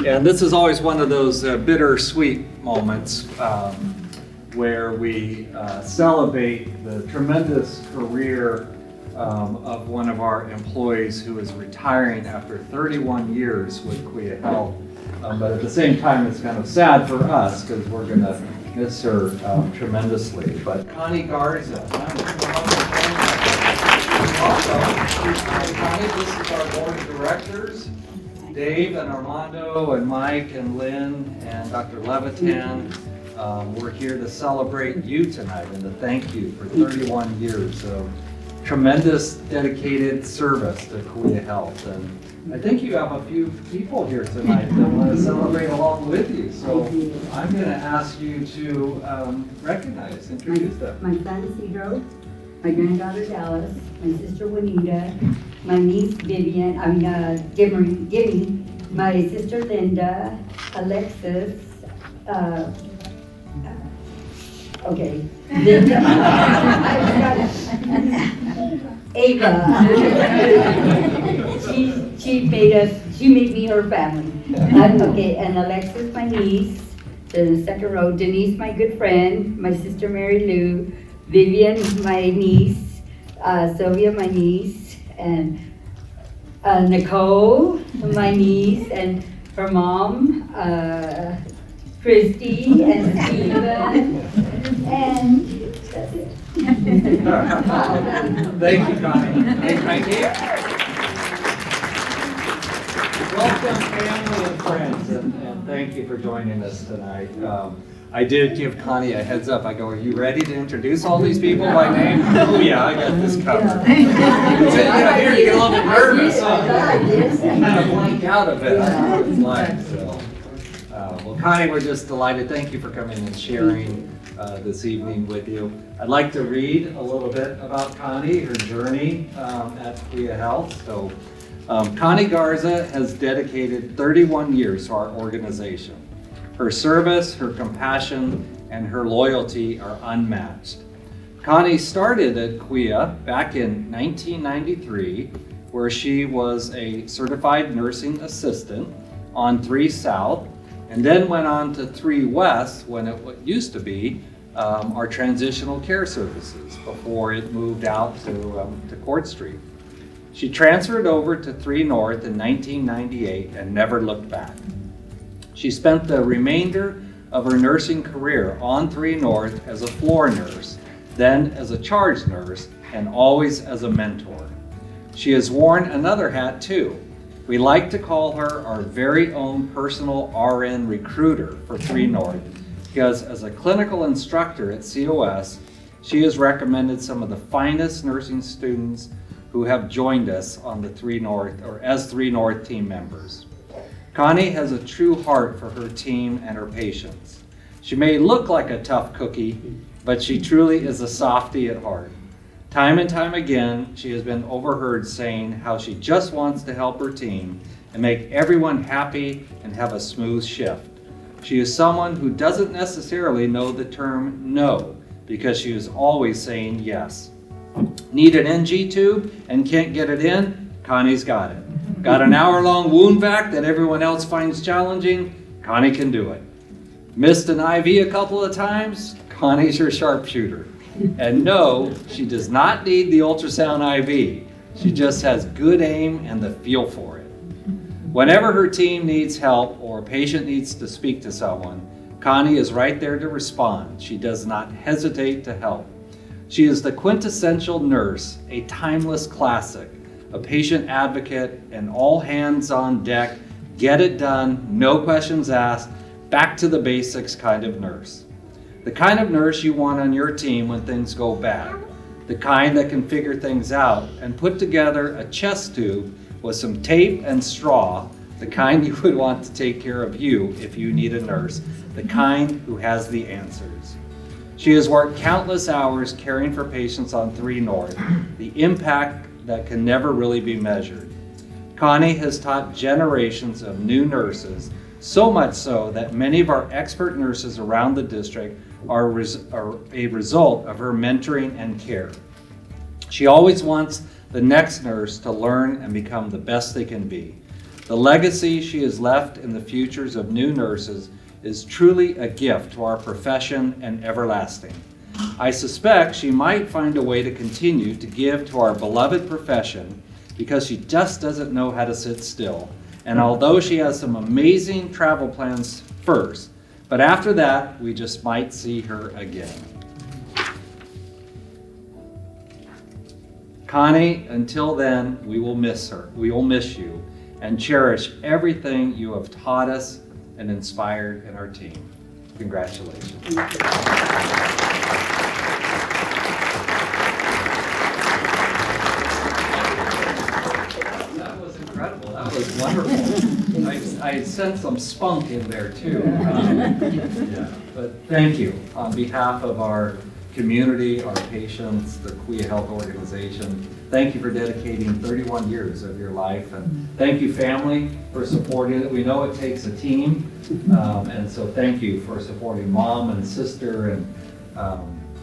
And this is always one of those bittersweet moments where we celebrate the tremendous career of one of our employees who is retiring after 31 years with Quia Health. But at the same time, it's kind of sad for us because we're going to miss her tremendously. But Connie Garza. Connie, this is our board of directors. Dave and Armando and Mike and Lynn and Dr. Levitan. We're here to celebrate you tonight and to thank you for 31 years of tremendous dedicated service to Quia Health. And I think you have a few people here tonight that want to celebrate along with you. So I'm going to ask you to introduce them. My son Cedro, my granddaughter Dallas, my sister Juanita, my niece Vivian, Gibby, my sister Linda, Alexis, Linda, Ava. She made me her family. And Alexis, my niece, the second row, Denise, my good friend, my sister Mary Lou, Vivian, my niece, Sylvia, my niece, and Nicole, my niece, and her mom, Christy, and Stephen, and that's it. Thank you, Connie. Thank you. Welcome, family and friends, and thank you for joining us tonight. I did give Connie a heads up. I go, are you ready to introduce all these people by name? Oh yeah, I got this covered. Here you get a little bit nervous. Kind of blank out a bit. Well, Connie, we're just delighted. Thank you for coming and sharing this evening with you. I'd like to read a little bit about Connie, her journey at Quia Health. So, Connie Garza has dedicated 31 years to our organization. Her service, her compassion, and her loyalty are unmatched. Connie started at Quia back in 1993, where she was a certified nursing assistant on 3 South, and then went on to 3 West when it used to be our transitional care services before it moved out to Court Street. She transferred over to 3 North in 1998 and never looked back. She spent the remainder of her nursing career on 3 North as a floor nurse, then as a charge nurse, and always as a mentor. She has worn another hat too. We like to call her our very own personal RN recruiter for 3 North because as a clinical instructor at COS, she has recommended some of the finest nursing students who have joined us on the 3 North or as 3 North team members. Connie has a true heart for her team and her patients. She may look like a tough cookie, but she truly is a softie at heart. Time and time again, she has been overheard saying how she just wants to help her team and make everyone happy and have a smooth shift. She is someone who doesn't necessarily know the term no, because she is always saying yes. Need an NG tube and can't get it in? Connie's got it. Got an hour-long wound vac that everyone else finds challenging? Connie can do it. Missed an IV a couple of times? Connie's your sharpshooter. And no, she does not need the ultrasound IV. She just has good aim and the feel for it. Whenever her team needs help or a patient needs to speak to someone, Connie is right there to respond. She does not hesitate to help. She is the quintessential nurse, a timeless classic, a patient advocate, an all hands on deck, get it done, no questions asked, back to the basics kind of nurse. The kind of nurse you want on your team when things go bad. The kind that can figure things out and put together a chest tube with some tape and straw. The kind you would want to take care of you if you need a nurse. The kind who has the answers. She has worked countless hours caring for patients on 3 North, the impact that can never really be measured. Connie has taught generations of new nurses, so much so that many of our expert nurses around the district are a result of her mentoring and care. She always wants the next nurse to learn and become the best they can be. The legacy she has left in the futures of new nurses is truly a gift to our profession and everlasting. I suspect she might find a way to continue to give to our beloved profession because she just doesn't know how to sit still. And although she has some amazing travel plans first, but after that, we just might see her again. Connie, until then, we will miss her. We will miss you and cherish everything you have taught us and inspired in our team. Congratulations. That was incredible. That was wonderful. I sensed some spunk in there too. Yeah. But thank you on behalf of our community, our patients, the Quia Health Organization. Thank you for dedicating 31 years of your life, and thank you, family, for supporting it. We know it takes a team, and so thank you for supporting mom and sister and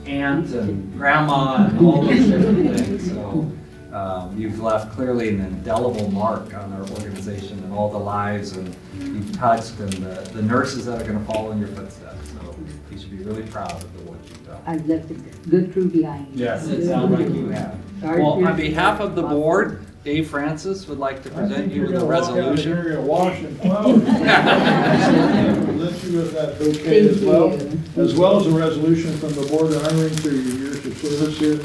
aunt and grandma and all those different things. So you've left clearly an indelible mark on our organization and all the lives and you've touched, and the nurses that are going to follow in your footsteps. So you should be really proud of the work you've done. I've left a good crew behind. Yes, it sounds like you have. Well, on behalf of the board, Dave Francis would like to present you with a resolution. You're gonna wash and present you with that bouquet as well as a resolution from the board honoring to your years of service here.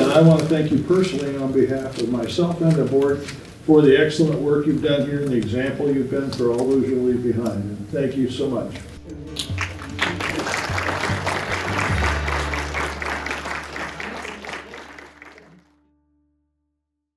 And I want to thank you personally on behalf of myself and the board for the excellent work you've done here and the example you've been for all those you leave behind. And thank you so much.